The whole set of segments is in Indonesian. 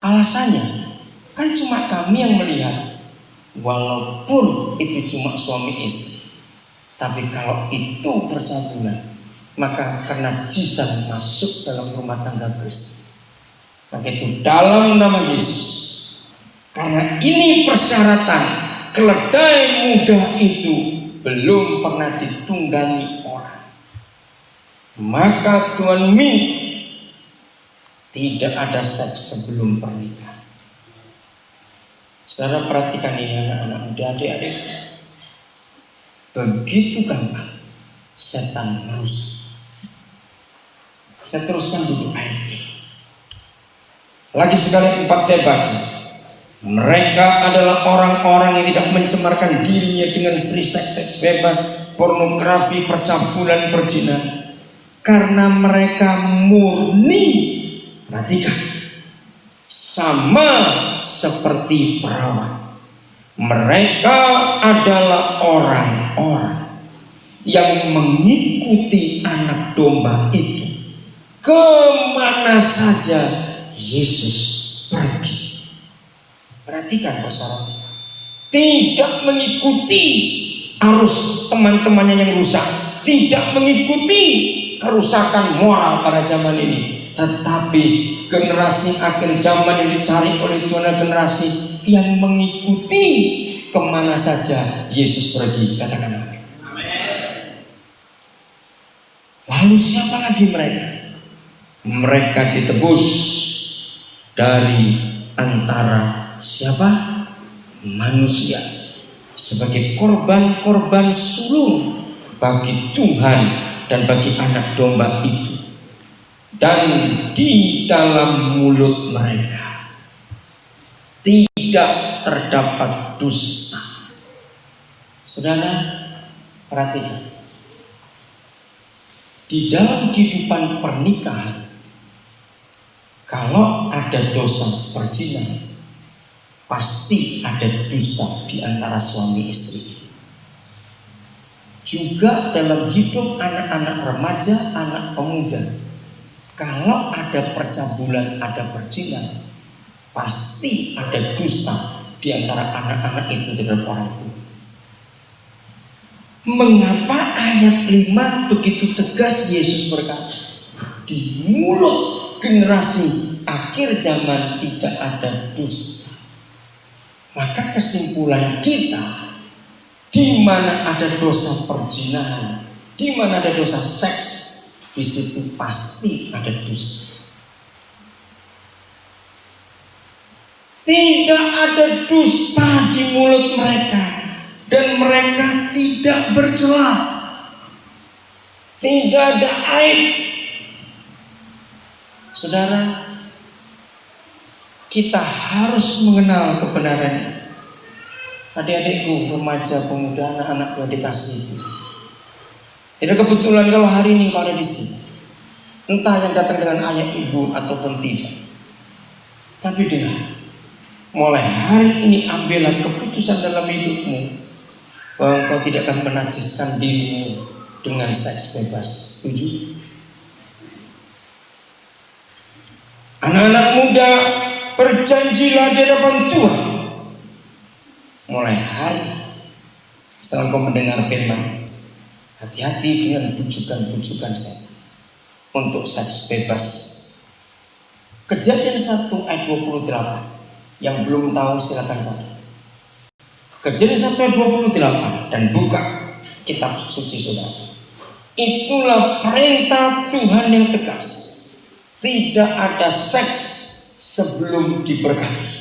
Alasannya kan cuma kami yang melihat, walaupun itu cuma suami istri. Tapi kalau itu percabulan, maka kenajisen masuk dalam rumah tangga Kristen. Maka itu dalam nama Yesus, karena ini persyaratan, keledai muda itu belum pernah ditunggangi orang, maka Tuhan minta tidak ada seks sebelum pernikahan. Saudara perhatikan ini anak-anak muda, adik-adik. Begitu gampang setan merusak. Saya teruskan dulu ayat ini. Lagi sekali 4 saya baca. Mereka adalah orang-orang yang tidak mencemarkan dirinya dengan free sex, seks bebas, pornografi, percabulan, perzinahan. Karena mereka murni, perhatikan, sama seperti perawan. Mereka adalah orang-orang yang mengikuti anak domba itu kemana saja Yesus pergi. Perhatikan persyaratan. Tidak mengikuti arus teman-temannya yang rusak, tidak mengikuti kerusakan moral pada zaman ini, tetapi generasi akhir zaman yang dicari oleh Tuhan adalah generasi yang mengikuti kemana saja Yesus pergi. Katakan amin. Lalu siapa lagi mereka? Mereka ditebus dari antara siapa? Manusia, sebagai korban-korban sulung bagi Tuhan dan bagi anak domba itu. Dan di dalam mulut mereka tidak terdapat dusta. Saudara, perhatikan. Di dalam kehidupan pernikahan, kalau ada dosa perzinahan, pasti ada dusta di antara suami istri. Juga dalam hidup anak-anak remaja, anak pemuda, kalau ada percabulan, ada perzinahan, pasti ada dusta di antara anak-anak itu terhadap orang tua. Mengapa ayat 5 begitu tegas Yesus berkata, di mulut generasi akhir zaman tidak ada dusta? Maka kesimpulan kita, di mana ada dosa perzinahan, di mana ada dosa seks, di situ pasti ada dusta. Tidak ada dusta di mulut mereka, dan mereka tidak bercela, tidak ada aib. Saudara, kita harus mengenal kebenaran. Adik-adikku, remaja, pemuda, anak-anak yang dikasih itu, tidak kebetulan kalau hari ini kau ada di sini, entah yang datang dengan ayah ibu ataupun tidak. Tapi dengar, mulai hari ini ambillah keputusan dalam hidupmu bahwa engkau tidak akan menajiskan dirimu dengan seks bebas. Setuju? Anak-anak muda, berjanjilah di hadapan Tuhan mulai hari setelah engkau mendengar firman, hati-hati dengan bujukan-bujukan setan untuk seks bebas. Kejadian 1 ayat 28, yang belum tahu silakan catat. Kejadian 1 ayat 28 dan buka kitab suci saudara. Itulah perintah Tuhan yang tegas. Tidak ada seks sebelum diberkati.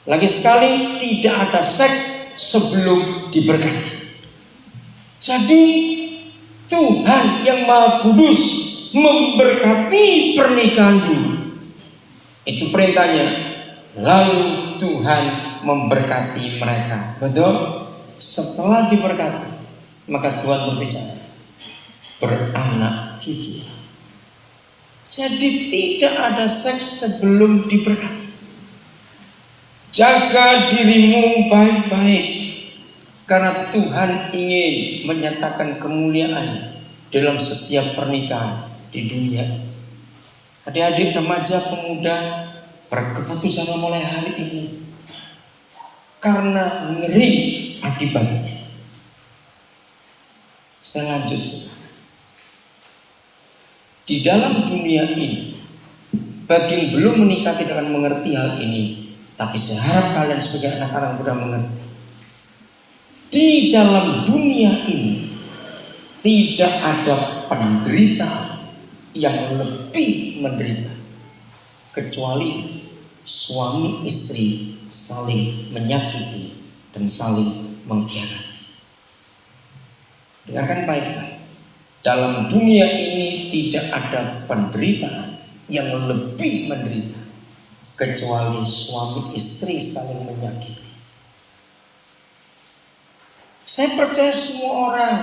Lagi sekali, tidak ada seks sebelum diberkati. Jadi Tuhan yang Maha Kudus memberkati pernikahan dulu. Itu perintahnya. Lalu Tuhan memberkati mereka. Betul? Setelah diberkati, maka Tuhan berbicara, beranak cucu. Jadi tidak ada seks sebelum diberkati. Jaga dirimu baik-baik, karena Tuhan ingin menyatakan kemuliaan dalam setiap pernikahan di dunia. Adik-adik, remaja, pemuda, berkeputusan memulai hari ini karena ngeri akibatnya. Saya lanjut saudara. Di dalam dunia ini, bagi yang belum menikah tidak akan mengerti hal ini, tapi saya harap kalian sebagai anak-anak muda mengerti. Di dalam dunia ini tidak ada penderitaan yang lebih menderita kecuali suami istri saling menyakiti dan saling mengkhianati. Dengarkan baik-baik. Dalam dunia ini tidak ada penderitaan yang lebih menderita kecuali suami istri saling menyakiti. Saya percaya semua orang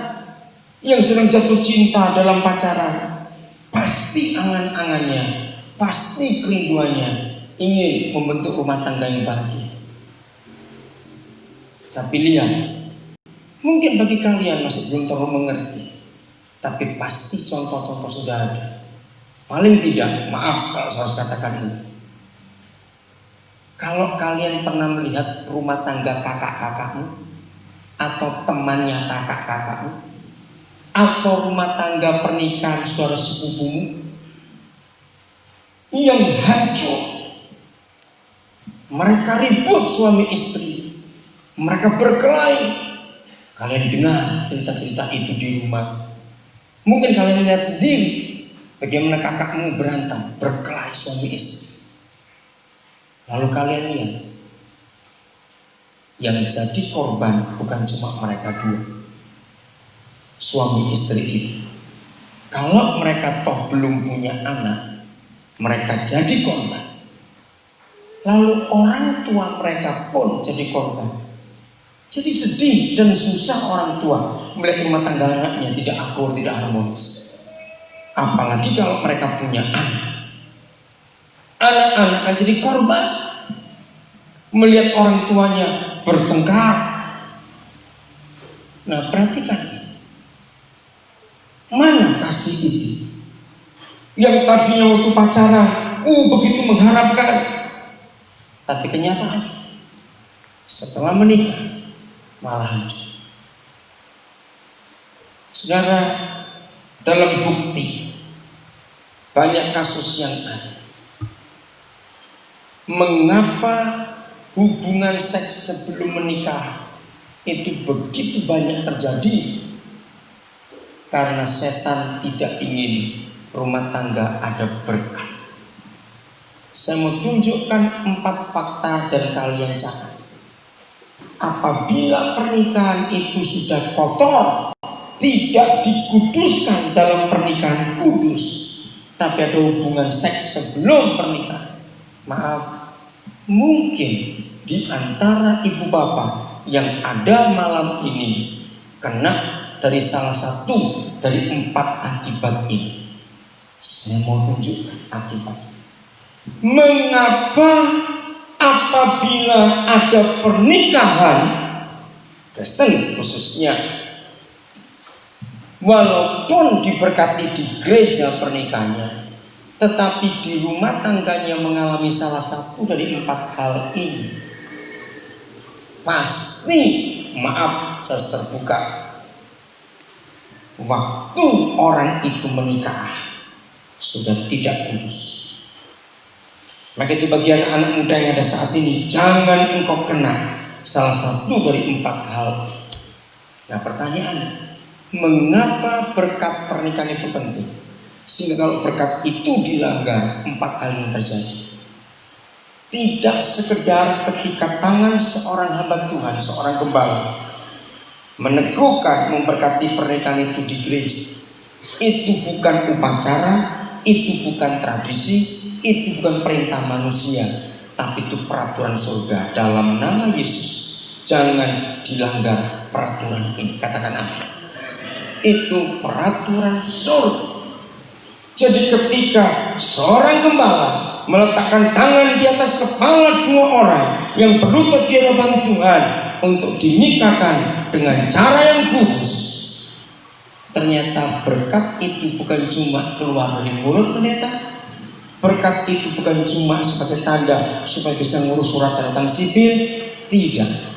yang sedang jatuh cinta dalam pacaran pasti angan-angannya, pasti kerinduannya ingin membentuk rumah tangga yang bahagia. Tapi lihat, mungkin bagi kalian masih belum terlalu mengerti, tapi pasti contoh-contoh sudah ada. Paling tidak, maaf kalau saya harus katakan ini, kalau kalian pernah melihat rumah tangga kakak-kakakmu atau temannya kakak-kakakmu, atau rumah tangga pernikahan saudara sepupumu yang hancur, mereka ribut suami istri, mereka berkelahi. Kalian dengar cerita-cerita itu di rumah. Mungkin kalian lihat sendiri bagaimana kakakmu berantem, berkelahi suami istri. Lalu kalian lihat, yang jadi korban bukan cuma mereka dua, suami istri itu. Kalau mereka toh belum punya anak, mereka jadi korban. Lalu orang tua mereka pun jadi korban. Jadi sedih dan susah orang tua melihat rumah tangga anaknya tidak akur, tidak harmonis. Apalagi kalau mereka punya anak. Anak-anak akan jadi korban melihat orang tuanya bertengkar. Nah, perhatikan, mana kasih itu? Yang tadinya waktu pacaran, begitu mengharapkan, tapi kenyataan setelah menikah malah hancur. Saudara, dalam bukti banyak kasus yang ada. Mengapa hubungan seks sebelum menikah itu begitu banyak terjadi? Karena setan tidak ingin rumah tangga ada berkat. Saya mau tunjukkan 4 fakta dan kalian catat. Apabila pernikahan itu sudah kotor, tidak dikuduskan dalam pernikahan kudus, tapi ada hubungan seks sebelum pernikahan, maaf, mungkin di antara ibu bapak yang ada malam ini kena dari salah satu dari 4 akibat ini. Saya mau tunjukkan akibat. Mengapa apabila ada pernikahan Kristen khususnya, walaupun diberkati di gereja pernikahannya, tetapi di rumah tangganya mengalami salah satu dari 4 hal ini, pasti, maaf saya terbuka, waktu orang itu menikah sudah tidak kudus. Maka itu bagian anak muda yang ada saat ini, jangan engkau kena salah satu dari 4 hal. Nah, pertanyaannya, mengapa berkat pernikahan itu penting? Sehingga kalau berkat itu dilanggar, 4 hal yang terjadi. Tidak sekedar ketika tangan seorang hamba Tuhan, seorang gembala meneguhkan memberkati pernikahan itu di gereja, itu bukan upacara, itu bukan tradisi, itu bukan perintah manusia, tapi itu peraturan surga. Dalam nama Yesus, jangan dilanggar peraturan ini. Katakan amin. Itu peraturan surga. Jadi ketika seorang gembala meletakkan tangan di atas kepala 2 orang yang berlutut di hadapan Tuhan untuk dinikahkan dengan cara yang kudus, ternyata berkat itu bukan cuma keluar dari mulut pendeta, Berkat itu bukan cuma sebagai tanda supaya bisa ngurus surat catatan sipil, tidak.